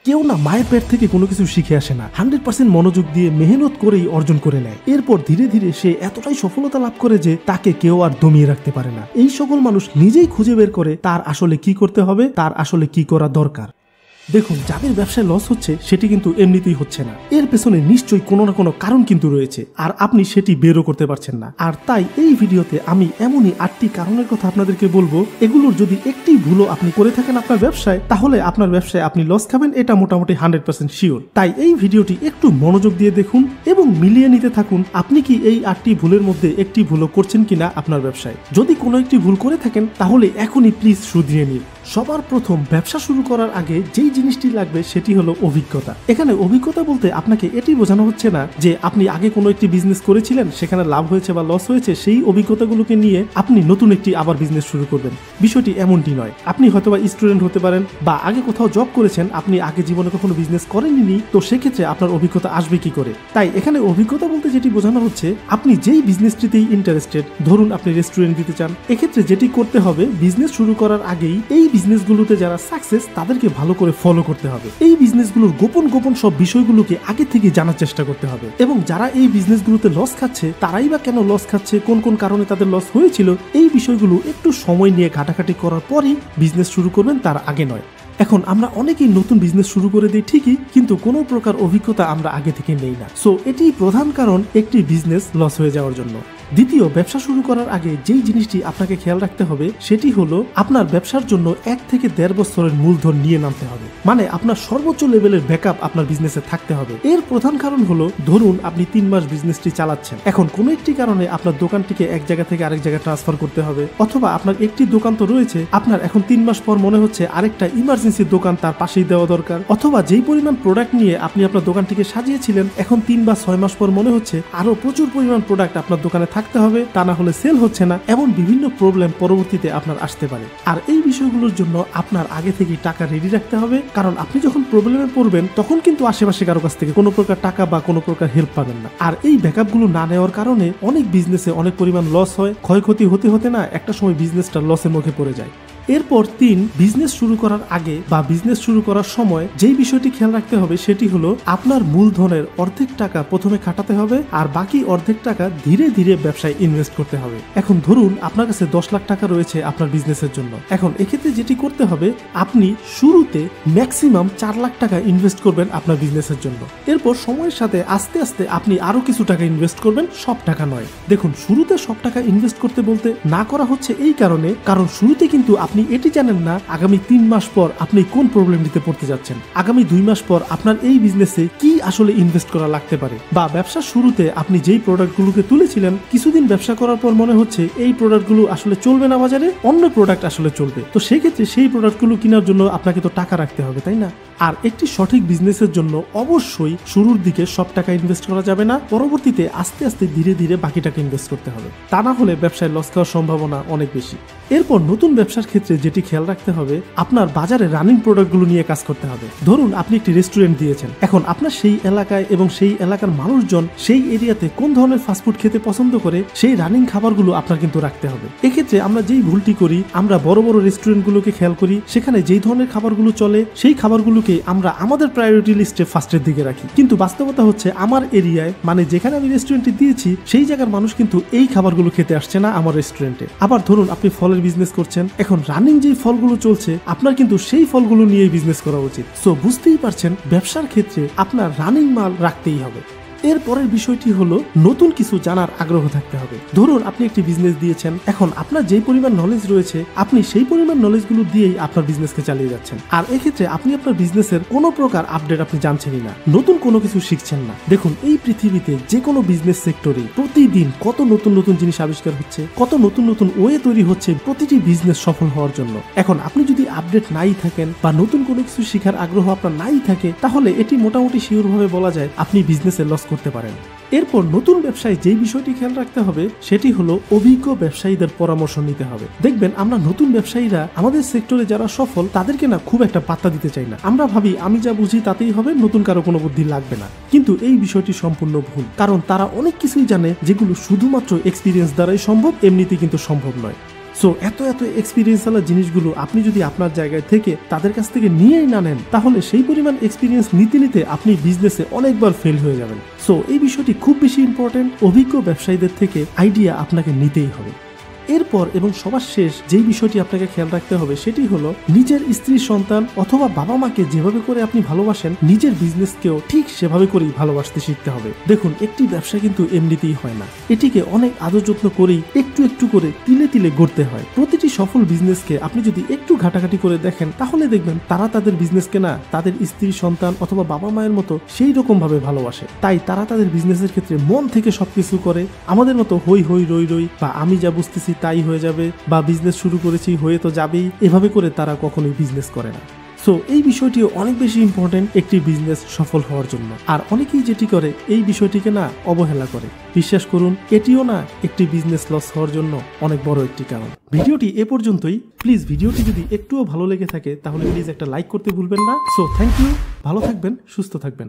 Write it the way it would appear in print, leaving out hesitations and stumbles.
কেউ না মায়ের পেট থেকে কোনো কিছু শিখে আসে না, 100% মনোযোগ দিয়ে মেহনত করেই অর্জন করে নেয়। এরপর ধীরে ধীরে সে এতটাই সফলতা লাভ করে যে তাকে কেউ আর দমিয়ে রাখতে পারে না। এই সকল মানুষ নিজেই খুঁজে বের করে তার আসলে কি করতে হবে, তার আসলে কি করা দরকার। দেখুন, যাদের ব্যবসায় লস হচ্ছে সেটি কিন্তু এমনিতেই হচ্ছে না, এর পেছনে নিশ্চয়ই কোনো না কোনো কারণ কিন্তু রয়েছে, আর আপনি সেটি বেরও করতে পারছেন না। আর তাই এই ভিডিওতে আমি এমনই 8টি কারণের কথা আপনাদেরকে বলবো, এগুলোর যদি একটি ভুলও আপনি করে থাকেন আপনার ব্যবসায়, তাহলে আপনার ব্যবসায় আপনি লস খাবেন, এটা মোটামুটি 100% শিওর। তাই এই ভিডিওটি একটু মনোযোগ দিয়ে দেখুন এবং মিলিয়ে নিতে থাকুন আপনি কি এই 8টি ভুলের মধ্যে একটি ভুলও করছেন কিনা আপনার ব্যবসায়। যদি কোনো একটি ভুল করে থাকেন তাহলে এখনই প্লিজ শুধরিয়ে নিন। সবার প্রথম, ব্যবসা শুরু করার আগে যেই জিনিসটি লাগবে সেটি হলো অভিজ্ঞতা। এখানে অভিজ্ঞতা বলতে আপনাকে এটি বোঝানো হচ্ছে না যে আপনি আগে কোনো একটি বিজনেস করেছিলেন, সেখানে লাভ হয়েছে বা লস হয়েছে, সেই অভিজ্ঞতাগুলোকে নিয়ে আপনি নতুন একটি আবার বিজনেস শুরু করবেন। বিষয়টি এমনটি নয়। আপনি হয়তোবা স্টুডেন্ট হতে পারেন বা আগে কোথাও জব করেছেন, আপনি আগে জীবনে কখনো বিজনেস করেননি, তো সেক্ষেত্রে আপনার অভিজ্ঞতা আসবে কি করে। তাই এখানে অভিজ্ঞতা বলতে যেটি বোঝানো হচ্ছে, আপনি যেই বিজনেসটিতেই ইন্টারেস্টেড, ধরুন আপনি রেস্টুরেন্ট দিতে চান, এক্ষেত্রে যেটি করতে হবে, বিজনেস শুরু করার আগেই এই বিজনেসগুলোতে যারা সাকসেস তাদেরকে ভালো করে ফলো করতে হবে। এই বিজনেসগুলোর গোপন সব বিষয়গুলোকে আগে থেকে জানার চেষ্টা করতে হবে, এবং যারা এই বিজনেসগুলোতে লস খাচ্ছে তারাই বা কেন লস খাচ্ছে, কোন কোন কারণে তাদের লস হয়েছিল, এই বিষয়গুলো একটু সময় নিয়ে ঘাটাঘাটি করার পরই বিজনেস শুরু করবেন, তার আগে নয়। এখন আমরা অনেকেই নতুন বিজনেস শুরু করে দিই ঠিকই, কিন্তু কোনো প্রকার অভিজ্ঞতা আমরা আগে থেকে নেই না। সো এটি প্রধান কারণ একটি বিজনেস লস হয়ে যাওয়ার জন্য। দ্বিতীয়, ব্যবসা শুরু করার আগে যেই জিনিসটি আপনাকে খেয়াল রাখতে হবে সেটি হলো আপনার ব্যবসার জন্য 1 থেকে 1.5 বছরের মূলধন নিয়ে নামতে হবে। মানে আপনার সর্বোচ্চ লেভেলের ব্যাকআপ আপনার বিজনেসে থাকতে হবে। এর প্রধান কারণ হলো, ধরুন আপনি 3 মাস বিজনেসটি চালাচ্ছেন, এখন কোনো একটি কারণে আপনার দোকানটিকে এক জায়গা থেকে আরেক জায়গায় ট্রান্সফার করতে হবে, অথবা আপনার একটি দোকান তো রয়েছে, আপনার এখন 3 মাস পর মনে হচ্ছে আরেকটা ইমার্জেন্সি দোকান তার পাশেই দেওয়া দরকার, অথবা যেই পরিমাণ প্রোডাক্ট নিয়ে আপনি আপনার দোকানটিকে সাজিয়েছিলেন, এখন 3 বা 6 মাস পর মনে হচ্ছে আরো প্রচুর পরিমাণ প্রোডাক্ট আপনার দোকানে থাকতে হবে, তা না হলে সেল হচ্ছে না। এমন বিভিন্ন প্রবলেম পরবর্তীতে আপনার আসতে পারে। আর এই বিষয়গুলোর জন্য আপনার আগে থেকেই টাকা রেডি রাখতে হবে, কারণ আপনি যখন প্রবলেমে পড়বেন তখন কিন্তু আশেপাশে কারো কাছ থেকে কোনো প্রকার টাকা বা কোনো প্রকার হেল্প পাবেন না। আর এই ব্যাকআপগুলো না নেওয়ার কারণে অনেক বিজনেসে অনেক পরিমাণ লস হয়, ক্ষয়ক্ষতি হতে হতে না একটা সময় বিজনেসটা লসের মুখে পড়ে যায়। এরপর 3, বিজনেস শুরু করার আগে বা বিজনেস শুরু করার সময় যেই বিষয়টি খেয়াল রাখতে হবে সেটি হলো আপনার মূলধনের অর্ধেক টাকা প্রথমে খাটাতে হবে, আর বাকি অর্ধেক টাকা ধীরে ধীরে ব্যবসায় ইনভেস্ট করতে হবে। এখন ধরুন আপনার কাছে 10 লাখ টাকা রয়েছে আপনার বিজনেসের জন্য, এখন এক্ষেত্রে যেটি করতে হবে, আপনি শুরুতে ম্যাক্সিমাম 4 লাখ টাকা ইনভেস্ট করবেন আপনার বিজনেসের জন্য। এরপর সময়ের সাথে আস্তে আস্তে আপনি আরো কিছু টাকা ইনভেস্ট করবেন, সব টাকা নয়। দেখুন, শুরুতে সব টাকা ইনভেস্ট করতে বলতে না করা হচ্ছে এই কারণে, কারণ শুরুতে কিন্তু আপনি এটি জানেন না আগামী 3 মাস পর আপনি কোন প্রবলেম নিতে পড়তে যাচ্ছেন, আগামী 2 মাস পর আপনার এই বিজনেসে কি আসলে ইনভেস্ট করা লাগতে পারে, বা ব্যবসার শুরুতে আপনি যেই প্রোডাক্টগুলোকে তুলেছিলেন কিছুদিন ব্যবসা করার পর মনে হচ্ছে এই প্রোডাক্টগুলো আসলে চলবে না বাজারে, অন্য প্রোডাক্ট আসলে চলবে, তো সেই ক্ষেত্রে সেই প্রোডাক্টগুলো কেনার জন্য আপনাকে তো টাকা রাখতে হবে, তাই না? আর একটি সঠিক বিজনেসের জন্য অবশ্যই শুরুর দিকে সব টাকা ইনভেস্ট করা যাবে না, পরবর্তীতে আস্তে আস্তে ধীরে ধীরে বাকি টাকা ইনভেস্ট করতে হবে, তা না হলে ব্যবসায় লস খাওয়ার সম্ভাবনা অনেক বেশি। এরপর নতুন ব্যবসার ক্ষেত্রে যেটি খেয়াল রাখতে হবে, আপনার বাজারে রানিং প্রোডাক্টগুলো নিয়ে কাজ করতে হবে। ধরুন আপনি একটি রেস্টুরেন্ট দিয়েছেন, এখন আপনার সেই এলাকায় এবং সেই এলাকার মানুষজন সেই এরিয়াতে কোন ধরনের ফাস্টফুড খেতে পছন্দ করে, সেই রানিং খাবারগুলো আপনার কিন্তু রাখতে হবে। এক্ষেত্রে আমরা যেই ভুলটি করি, আমরা বড় বড় রেস্টুরেন্টগুলোকে খেয়াল করি, সেখানে যেই ধরনের খাবারগুলো চলে সেই খাবারগুলোকে আমরা আমাদের প্রায়োরিটি লিস্টে ফার্স্টের দিকে রাখি, কিন্তু বাস্তবতা হচ্ছে আমার এরিয়ায়, মানে যেখানে আমি রেস্টুরেন্টটি দিয়েছি সেই জায়গার মানুষ কিন্তু এই খাবারগুলো খেতে আসছে না আমার রেস্টুরেন্টে। আবার ধরুন আপনি ফলের বিজনেস করছেন, এখন রানিং যেই ফলগুলো চলছে আপনার কিন্তু সেই ফলগুলো নিয়েই বিজনেস করা উচিত। সো বুঝতেই পারছেন, ব্যবসার ক্ষেত্রে আপনার রানিং মাল রাখতেই হবে। এর পরের বিষয়টি হলো নতুন কিছু জানার আগ্রহ থাকতে হবে। ধরুন আপনি একটি বিজনেস দিয়েছেন, এখন আপনার যেই পরিমাণ নলেজ রয়েছে আপনি সেই পরিমাণ নলেজগুলো দিয়েই আপনার বিজনেসকে চালিয়ে যাচ্ছেন, আর এক্ষেত্রে আপনি আপনার বিজনেসের কোনো প্রকার আপডেট আপনি জানছেনই না, নতুন কোনো কিছু শিখছেন না। দেখুন, এই পৃথিবীতে যে কোনো বিজনেস সেক্টরে প্রতিদিন কত নতুন নতুন জিনিস আবিষ্কার হচ্ছে, কত নতুন নতুন ওয়ে তৈরি হচ্ছে প্রতিটি বিজনেস সফল হওয়ার জন্য। এখন আপনি যদি আপডেট নাই থাকেন বা নতুন কোনো কিছু শেখার আগ্রহ আপনার নাই থাকে, তাহলে এটি মোটামুটি শিওর ভাবে বলা যায় আপনি বিজনেসে লস করতে পারেন। এরপর নতুন ব্যবসায় যেই বিষয়টি খেয়াল রাখতে হবে সেটি হলো অভিজ্ঞ ব্যবসায়ীদের পরামর্শ নিতে হবে। দেখবেন আমরা নতুন ব্যবসায়ীরা আমাদের সেক্টরে যারা সফল তাদেরকে না খুব একটা পাত্তা দিতে চাই না, আমরা ভাবি আমি যা বুঝি তাতেই হবে, নতুন কারো কোনো বুদ্ধি লাগবে না। কিন্তু এই বিষয়টি সম্পূর্ণ ভুল, কারণ তারা অনেক কিছুই জানে যেগুলো শুধুমাত্র এক্সপিরিয়েন্স দ্বারাই সম্ভব, এমনিতে কিন্তু সম্ভব নয়। সো এত এত এক্সপিরিয়েন্স ওয়ালা জিনিসগুলো আপনি যদি আপনার জায়গায় থেকে তাদের কাছ থেকে নিয়েই না নেন, তাহলে সেই পরিমাণ এক্সপিরিয়েন্স নিতে নিতে আপনি বিজনেসে অনেকবার ফেল হয়ে যাবেন। সো এই বিষয়টি খুব বেশি ইম্পর্টেন্ট। অভিজ্ঞ ব্যবসায়ীদের থেকে আইডিয়া আপনাকে নিতেই হবে। এরপর এবং সবার শেষ যেই বিষয়টি আপনাকে খেয়াল রাখতে হবে সেটি হলো নিজের স্ত্রী, সন্তান অথবা বাবা মাকে যেভাবে করে আপনি ভালোবাসেন, নিজের বিজনেসকেও ঠিক সেভাবে করেই ভালোবাসতে শিখতে হবে। দেখুন, একটি ব্যবসা কিন্তু এমনিতেই হয় না, এটিকে অনেক আদর যত্ন করেই একটু একটু করে তিলে তিলে গড়তে হয়। প্রতিটি সফল বিজনেসকে আপনি যদি একটু ঘাটাঘাটি করে দেখেন, তাহলে দেখবেন তারা তাদের বিজনেসকে না তাদের স্ত্রী, সন্তান অথবা বাবা মায়ের মতো সেই রকম ভাবে ভালোবাসে। তাই তারা তাদের বিজনেসের ক্ষেত্রে মন থেকে সবকিছু করে। আমাদের মতো হই হই রই রই বা আমি যা বুঝতেছি তাই হয়ে যাবে বা বিজনেস শুরু করেছি হয়ে তো যাবেই, এভাবে করে তারা কখনোই বিজনেস করে না। সো এই বিষয়টিও অনেক বেশি ইম্পর্টেন্ট একটি বিজনেস সফল হওয়ার জন্য। আর অনেকেই যেটি করে এই বিষয়টিকে না অবহেলা করে। বিশ্বাস করুন, এটিও না একটি বিজনেস লস হওয়ার জন্য অনেক বড় একটি কারণ। ভিডিওটি এ পর্যন্তই। প্লিজ ভিডিওটি যদি একটুও ভালো লেগে থাকে তাহলে প্লিজ একটা লাইক করতে ভুলবেন না। সো থ্যাংক ইউ, ভালো থাকবেন, সুস্থ থাকবেন।